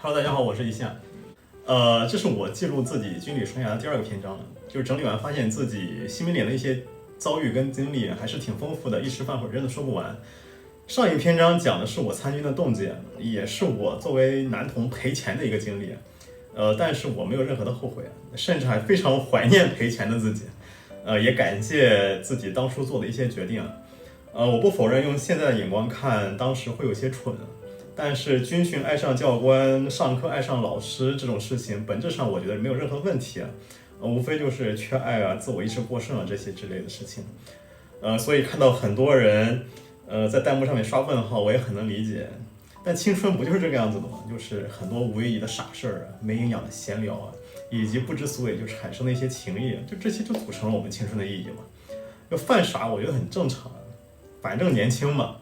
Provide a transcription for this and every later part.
Hello，大家好，我是一线。这是我记录自己军旅生涯的第2个篇章了。就是整理完发现自己新兵连的一些遭遇跟经历还是挺丰富的，一时半会儿真的说不完。上一篇章讲的是我参军的动机，也是我作为男童赔钱的一个经历。但是我没有任何的后悔，甚至还非常怀念赔钱的自己。也感谢自己当初做的一些决定。我不否认用现在的眼光看，当时会有些蠢。但是军训爱上教官，上课爱上老师这种事情，本质上我觉得没有任何问题。无非就是缺爱啊、自我意识过剩啊这些之类的事情。所以看到很多人在弹幕上面刷问号，我也很能理解。但青春不就是这个样子的吗？就是很多无意义的傻事儿啊，没营养的闲聊啊，以及不知所以就产生的一些情谊，就这些就组成了我们青春的意义嘛。就犯傻，我觉得很正常，反正年轻嘛。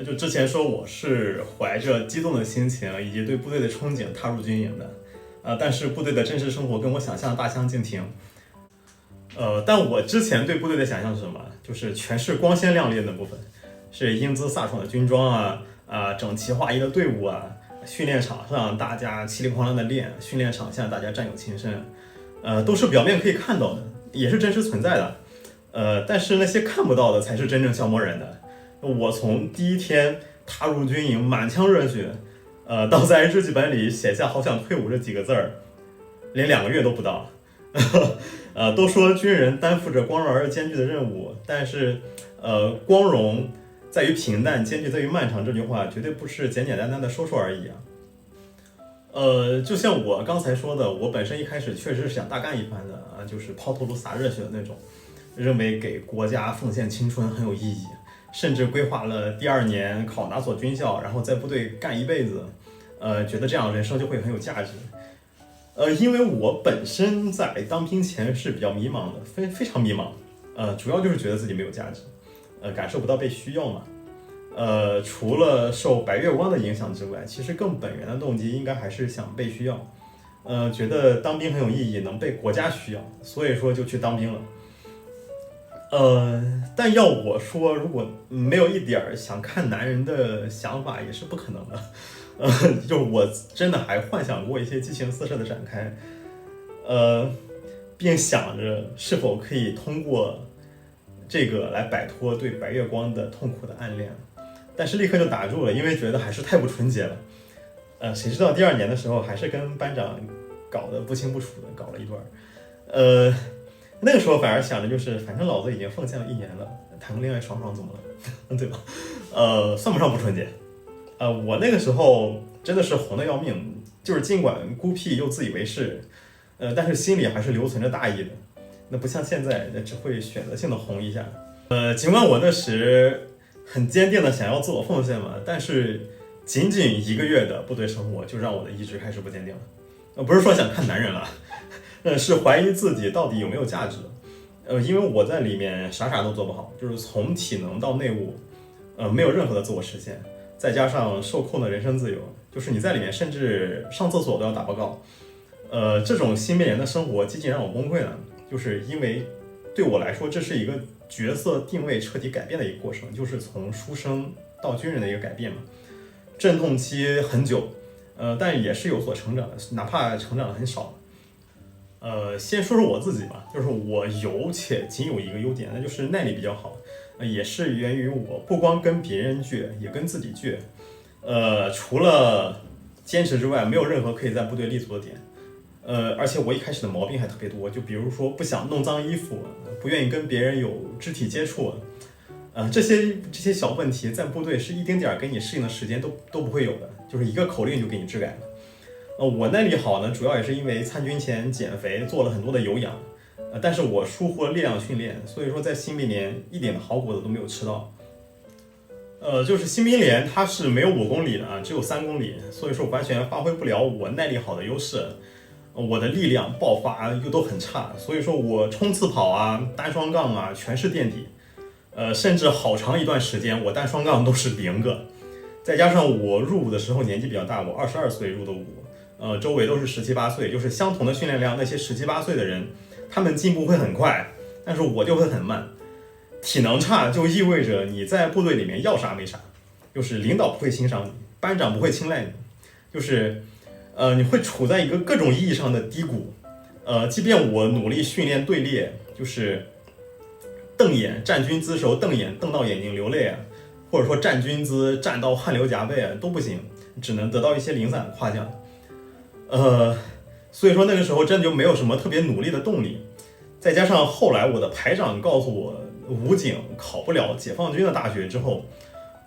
就之前说我是怀着激动的心情以及对部队的憧憬踏入军营的，但是部队的真实生活跟我想象的大相径庭。但我之前对部队的想象是什么？就是全是光鲜亮丽的那部分，是英姿飒爽的军装啊，整齐划一的队伍啊，训练场上大家稀里哐啷的练，训练场下大家战友情深，都是表面可以看到的，也是真实存在的。但是那些看不到的才是真正消磨人的。我从第一天踏入军营，满腔热血，到在日记本里写下好想退伍这几个字儿，连2个月都不到。都说军人担负着光荣而艰巨的任务，但是光荣在于平淡，艰巨在于漫长这句话绝对不是简简单单的说说而已啊。就像我刚才说的，我本身一开始确实是想大干一番的啊，就是抛头颅洒热血的那种，认为给国家奉献青春很有意义。甚至规划了第2年考哪所军校，然后在部队干一辈子，觉得这样人生就会很有价值。因为我本身在当兵前是比较迷茫的，非常迷茫，主要就是觉得自己没有价值，感受不到被需要嘛。除了受白月光的影响之外，其实更本源的动机应该还是想被需要，觉得当兵很有意义，能被国家需要，所以说就去当兵了。但要我说，如果没有一点想看男人的想法，也是不可能的。就是我真的还幻想过一些激情四射的展开，并想着是否可以通过这个来摆脱对白月光的痛苦的暗恋，但是立刻就打住了，因为觉得还是太不纯洁了。谁知道第2年的时候，还是跟班长搞得不清不楚的，搞了一段。那个时候反而想着就是，反正老子已经奉献了1年了，谈个恋爱爽爽怎么了，对吧？算不上不纯洁。我那个时候真的是红的要命，就是尽管孤僻又自以为是，但是心里还是留存着大义的。那不像现在，只会选择性的红一下。尽管我那时很坚定的想要自我奉献嘛，但是仅仅1个月的部队生活就让我的意志开始不坚定了。不是说想看男人了。是怀疑自己到底有没有价值。因为我在里面啥都做不好，就是从体能到内务，没有任何的自我实现，再加上受控的人身自由，就是你在里面甚至上厕所都要打报告。这种新兵连的生活几近让我崩溃了，就是因为对我来说，这是一个角色定位彻底改变的一个过程，就是从书生到军人的一个改变嘛。阵痛期很久，但也是有所成长的，哪怕成长很少。先说说我自己吧，就是我有且仅有一个优点，那就是耐力比较好，也是源于我不光跟别人倔，也跟自己倔。除了坚持之外，没有任何可以在部队立足的点。而且我一开始的毛病还特别多，就比如说不想弄脏衣服，不愿意跟别人有肢体接触，这些小问题在部队是一丁点给你适应的时间都不会有的，就是一个口令就给你治改了。我耐力好呢，主要也是因为参军前减肥做了很多的有氧，但是我疏忽了力量训练，所以说在新兵连一点好果子都没有吃到。就是新兵连它是没有5公里的啊，只有3公里，所以说完全发挥不了我耐力好的优势。我的力量爆发又都很差，所以说我冲刺跑啊、单双杠啊全是垫底。甚至好长一段时间我单双杠都是0个，再加上我入伍的时候年纪比较大，我22岁入的伍。周围都是17、18岁，就是相同的训练量，那些17、18岁的人，他们进步会很快，但是我就会很慢。体能差就意味着你在部队里面要啥没啥，就是领导不会欣赏你，班长不会青睐你，就是你会处在一个各种意义上的低谷。即便我努力训练队列，就是瞪眼站军姿时候瞪眼瞪到眼睛流泪啊，或者说站军姿站到汗流浃背啊，都不行，只能得到一些零散的夸奖。所以说那个时候真的就没有什么特别努力的动力。再加上后来我的排长告诉我武警考不了解放军的大学之后，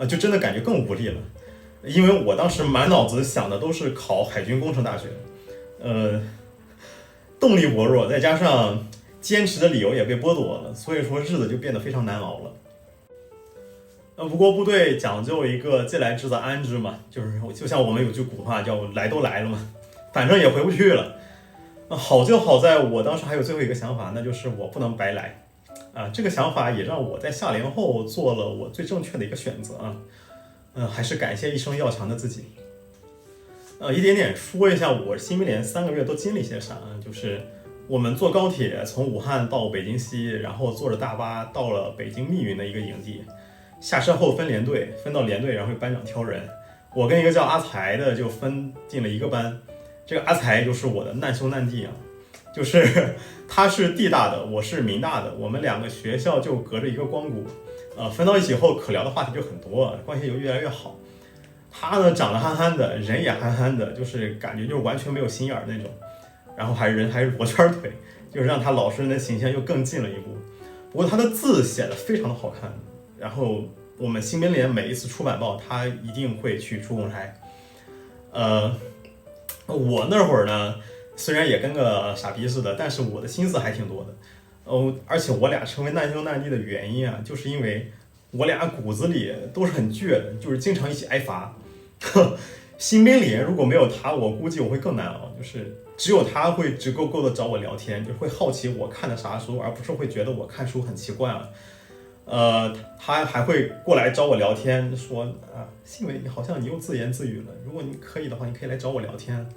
就真的感觉更无力了。因为我当时满脑子想的都是考海军工程大学，动力薄弱，再加上坚持的理由也被剥夺了，所以说日子就变得非常难熬了。不过部队讲究一个既来之则安之嘛，就像我们有句古话叫来都来了嘛，反正也回不去了。好就好在我当时还有最后一个想法，那就是我不能白来啊。这个想法也让我在下连后做了我最正确的一个选择啊。还是感谢一生要强的自己。一点点说一下我新兵连3个月都经历些啥。就是我们坐高铁从武汉到北京西，然后坐着大巴到了北京密云的一个营地，下车后分连队，分到连队然后班长挑人，我跟一个叫阿才的就分进了一个班。这个阿才就是我的难兄难弟啊，就是他是地大的，我是民大的，我们2个学校就隔着一个光谷，分到一起后可聊的话题就很多，关系就越来越好。他呢长得憨憨的，人也憨憨的，就是感觉就是完全没有心眼那种，然后还是罗圈腿，就是让他老实人的形象又更近了一步。不过他的字写的非常的好看，然后我们新兵连每一次出版报，他一定会去出公差。我那会儿呢，虽然也跟个傻逼似的，但是我的心思还挺多的。而且我俩成为难兄难弟的原因啊，就是因为我俩骨子里都是很倔的，就是经常一起挨罚。新兵连如果没有他，我估计我会更难熬。就是只有他会直勾勾的找我聊天，就会好奇我看的啥书，而不是会觉得我看书很奇怪啊。他还会过来找我聊天，说啊，信伟，好像你又自言自语了，如果你可以的话，你可以来找我聊天。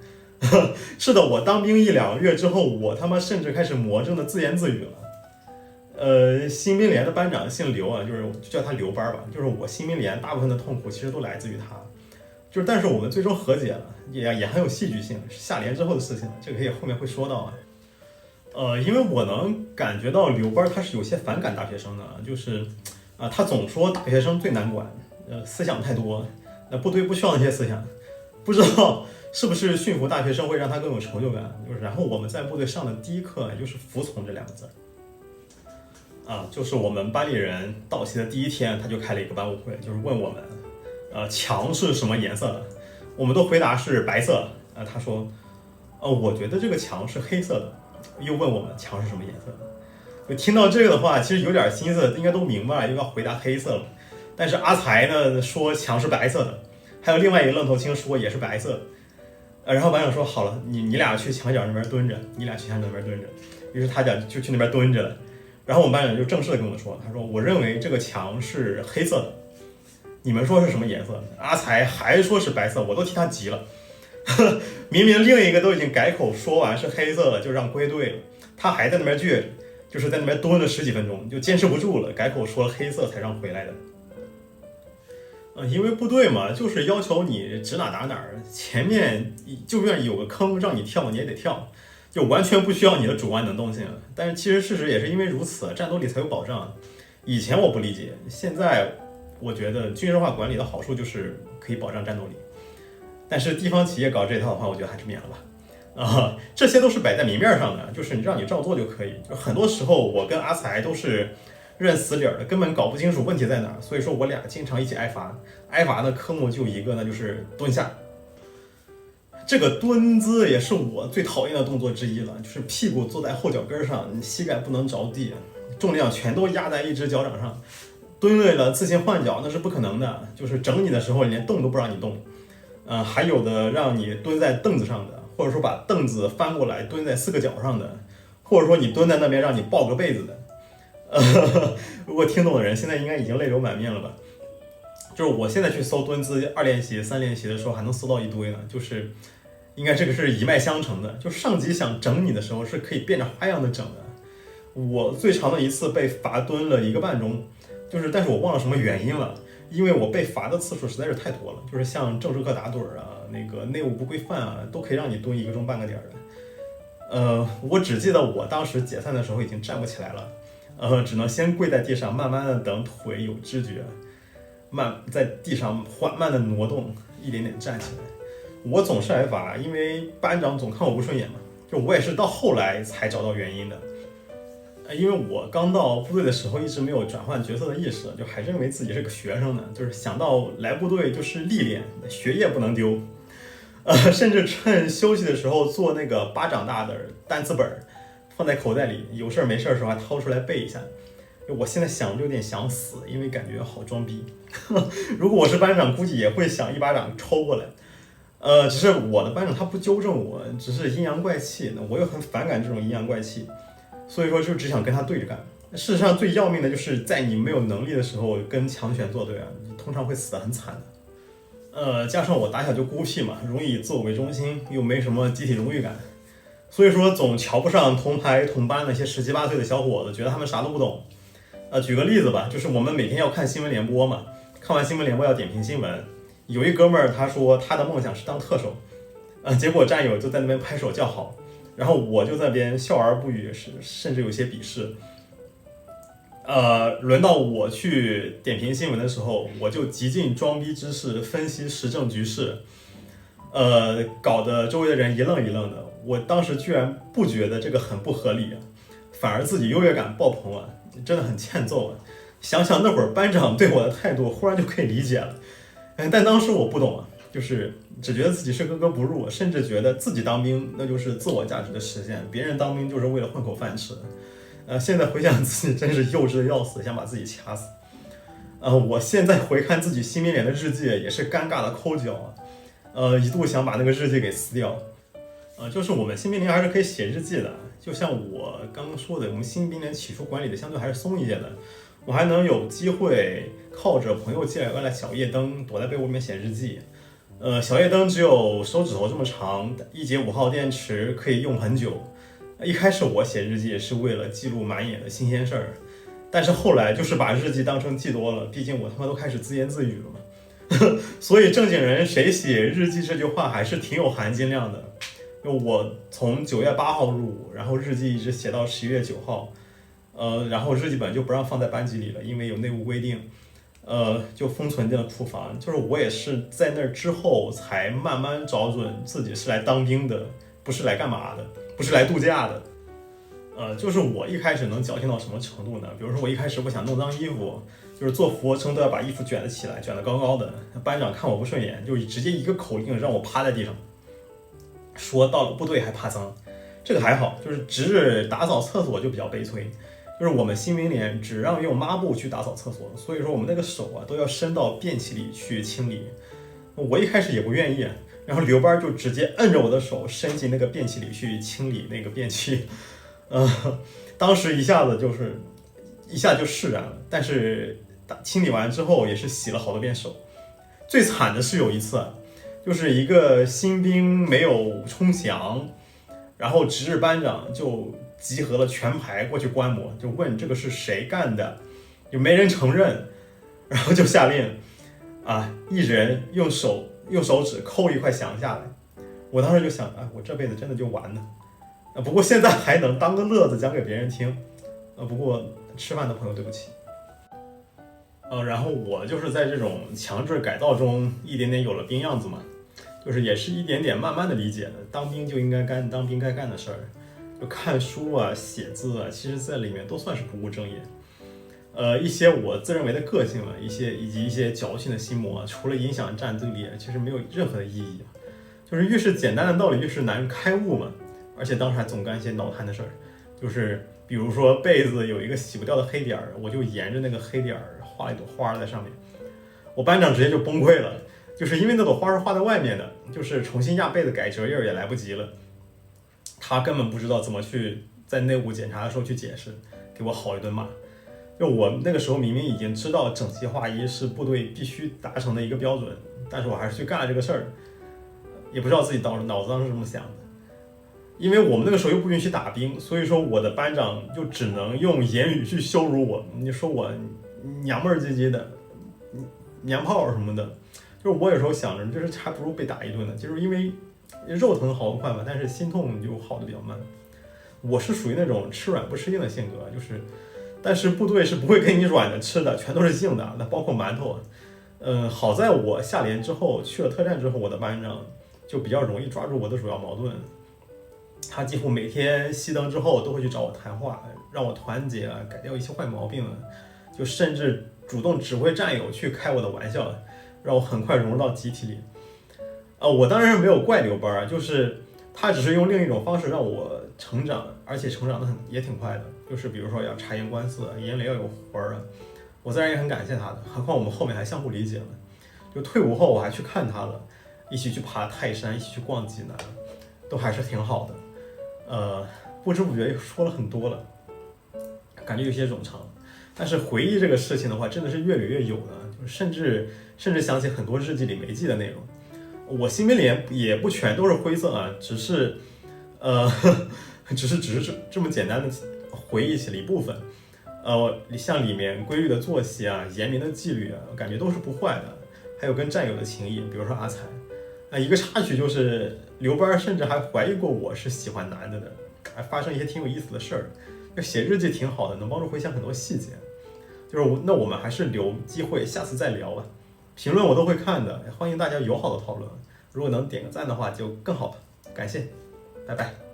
是的，我当兵1、2个月之后，我他妈甚至开始魔怔的自言自语了。新兵连的班长姓刘啊，就叫他刘班吧。就是我新兵连大部分的痛苦其实都来自于他，但是我们最终和解了，也很有戏剧性，是下连之后的事情，这个可以后面会说到啊。因为我能感觉到刘班他是有些反感大学生的，就是他总说大学生最难管，思想太多，那部队不需要那些思想，不知道是不是驯服大学生会让他更有成就感。然后我们在部队上的第一课就是服从这2个字。就是我们班里人到齐的第1天，他就开了一个班务会，就是问我们，墙是什么颜色的，我们都回答是白色。他说，我觉得这个墙是黑色的。又问我们墙是什么颜色的。就听到这个的话，其实有点心思，应该都明白又要回答黑色了。但是阿才呢说墙是白色的，还有另外一个愣头青说也是白色的。然后班长说好了，你俩去墙角那边蹲着，你俩去墙角那边蹲着。于是他俩就去那边蹲着了。然后我们班长就正式的跟我们说，他说我认为这个墙是黑色的，你们说是什么颜色？阿才还说是白色，我都替他急了。明明另一个都已经改口说完是黑色了，就让归队了，他还在那边倔，就是在那边蹲了10几分钟，就坚持不住了，改口说了黑色才让回来的。因为部队嘛，就是要求你指哪打哪儿，前面就算有个坑让你跳，你也得跳，就完全不需要你的主观能动性。但是其实事实也是因为如此，战斗力才有保障。以前我不理解，现在我觉得军事化管理的好处就是可以保障战斗力。但是地方企业搞这套的话，我觉得还是免了吧。这些都是摆在明面上的，就是让你照做就可以。就很多时候我跟阿才都是认死理儿的，根本搞不清楚问题在哪儿，所以说我俩经常一起挨罚。挨罚的科目就一个，那就是蹲下。这个蹲姿也是我最讨厌的动作之一了，就是屁股坐在后脚跟上，你膝盖不能着地，重量全都压在一只脚掌上。蹲累了自行换脚那是不可能的，就是整你的时候连动都不让你动。还有的让你蹲在凳子上的，或者说把凳子翻过来蹲在4个脚上的，或者说你蹲在那边让你抱个被子的。如果听懂的人现在应该已经泪流满面了吧。就是我现在去搜蹲姿2练习3练习的时候还能搜到一堆呢，就是应该这个是一脉相承的，就上级想整你的时候是可以变着花样的整的。我最长的一次被罚蹲了1个半钟，但是我忘了什么原因了，因为我被罚的次数实在是太多了，就是像政治课打盹啊，那个内务不规范啊，都可以让你蹲1个钟半个点的。我只记得我当时解散的时候已经站不起来了，只能先跪在地上，慢慢的等腿有知觉，在地上缓慢的挪动，一点点站起来。我总是挨罚，因为班长总看我不顺眼嘛。就我也是到后来才找到原因的。因为我刚到部队的时候一直没有转换角色的意识，就还认为自己是个学生呢，就是想到来部队就是历练，学业不能丢，甚至趁休息的时候做那个巴掌大的单词本，放在口袋里，有事没事的时候还掏出来背一下。我现在想就有点想死，因为感觉好装逼。如果我是班长，估计也会想一巴掌抽过来。只是我的班长他不纠正我，只是阴阳怪气，我又很反感这种阴阳怪气。所以说就只想跟他对着干。事实上最要命的就是在你没有能力的时候跟强权作对啊，你通常会死得很惨的。加上我打小就孤僻嘛，容易自我为中心，又没什么集体荣誉感，所以说总瞧不上同排同班那些17、18岁的小伙子，觉得他们啥都不懂。举个例子吧，就是我们每天要看新闻联播嘛，看完新闻联播要点评新闻。有一哥们儿他说他的梦想是当特首，结果战友就在那边拍手叫好。然后我就在那边笑而不语，甚至有些鄙视。轮到我去点评新闻的时候，我就极尽装逼之势分析时政局势，搞得周围的人一愣一愣的。我当时居然不觉得这个很不合理啊，反而自己优越感爆棚啊，真的很欠揍啊。想想那会儿班长对我的态度，忽然就可以理解了。但当时我不懂啊。就是只觉得自己是格格不入，甚至觉得自己当兵那就是自我价值的实现，别人当兵就是为了混口饭吃。现在回想自己真是幼稚的要死，想把自己掐死。我现在回看自己新民联的日记，也是尴尬的抠脚啊。一度想把那个日记给撕掉。就是我们新兵连还是可以写日记的，就像我刚刚说的，我们新兵连起初管理的相对还是松一些的，我还能有机会靠着朋友借来个小夜灯，躲在被窝里面写日记。小夜灯只有手指头这么长，1节5号电池，可以用很久。一开始我写日记也是为了记录满眼的新鲜事儿，但是后来就是把日记当成记多了，毕竟我他妈都开始自言自语了嘛。所以正经人谁写日记这句话还是挺有含金量的。我从9月8号入伍，然后日记一直写到11月9号，然后日记本就不让放在班级里了，因为有内务规定。就封存进了库房。就是我也是在那之后才慢慢找准自己是来当兵的，不是来干嘛的，不是来度假的。就是我一开始能矫情到什么程度呢？比如说我一开始不想弄脏衣服，就是做俯卧撑都要把衣服卷得起来，卷得高高的。班长看我不顺眼，就直接一个口令让我趴在地上，说到了部队还怕脏。这个还好，就是值日打扫厕所就比较悲催。就是我们新民联只让用抹布去打扫厕所，所以说我们那个手都要伸到便器里去清理。我一开始也不愿意，然后刘班就直接摁着我的手伸进那个便器里去清理那个便器。当时一下就释然了，但是清理完之后也是洗了好多遍手。最惨的是有一次，就是一个新兵没有冲降，然后值日班长就集合了全排过去观摩，就问这个是谁干的，就没人承认，然后就下令一人用手指抠一块翔下来。我当时就想我这辈子真的就完了。不过现在还能当个乐子讲给别人听。不过吃饭的朋友对不起。然后我就是在这种强制改造中一点点有了兵样子嘛，就是也是一点点慢慢的理解的，当兵就应该干当兵该干的事儿。就看书啊、写字啊，其实在里面都算是不务正业。一些我自认为的个性啊，以及一些矫情的心魔，除了影响战斗力，其实没有任何的意义。就是越是简单的道理，越是难开悟嘛。而且当时还总干一些脑瘫的事儿，就是比如说被子有一个洗不掉的黑点儿，我就沿着那个黑点儿画了一朵花在上面。我班长直接就崩溃了，就是因为那朵花是画在外面的，就是重新压被子改折页也来不及了。他根本不知道怎么去在内务检查的时候去解释，给我好一顿骂。就我那个时候明明已经知道整齐划一是部队必须达成的一个标准，但是我还是去干了这个事儿，也不知道自己脑子当时是这么想的。因为我们那个时候又不允许打兵，所以说我的班长就只能用言语去羞辱我，你说我娘们儿唧唧的娘炮什么的。就就是我有时候想着，就是还不如被打一顿呢，就是因为肉疼好得快嘛，但是心痛就好的比较慢。我是属于那种吃软不吃硬的性格，就是，但是部队是不会给你软的吃的，全都是硬的，那包括馒头。好在我下连之后去了特战之后，我的班长就比较容易抓住我的主要矛盾，他几乎每天熄灯之后都会去找我谈话，让我团结啊，改掉一些坏毛病啊，就甚至主动指挥战友去开我的玩笑，让我很快融入到集体里。我当然是没有怪刘班啊，就是他只是用另一种方式让我成长，而且成长的也挺快的。就是比如说要察言观色，眼里要有活儿啊，我自然也很感谢他的。何况我们后面还相互理解了，就退伍后我还去看他了，一起去爬泰山，一起去逛济南，都还是挺好的。不知不觉又说了很多了，感觉有些冗长。但是回忆这个事情的话，真的是越捋越有呢，就是甚至想起很多日记里没记的内容。我新兵连也不全都是灰色啊，只是只是这么简单的回忆起了一部分。像里面规律的作息啊，严明的纪律啊，我感觉都是不坏的。还有跟战友的情谊，比如说阿才。一个插曲就是刘班甚至还怀疑过我是喜欢男的，还发生一些挺有意思的事儿。就写日记挺好的，能帮助回想很多细节。就是那我们还是留机会下次再聊吧。评论我都会看的，欢迎大家友好的讨论。如果能点个赞的话就更好了，感谢，拜拜。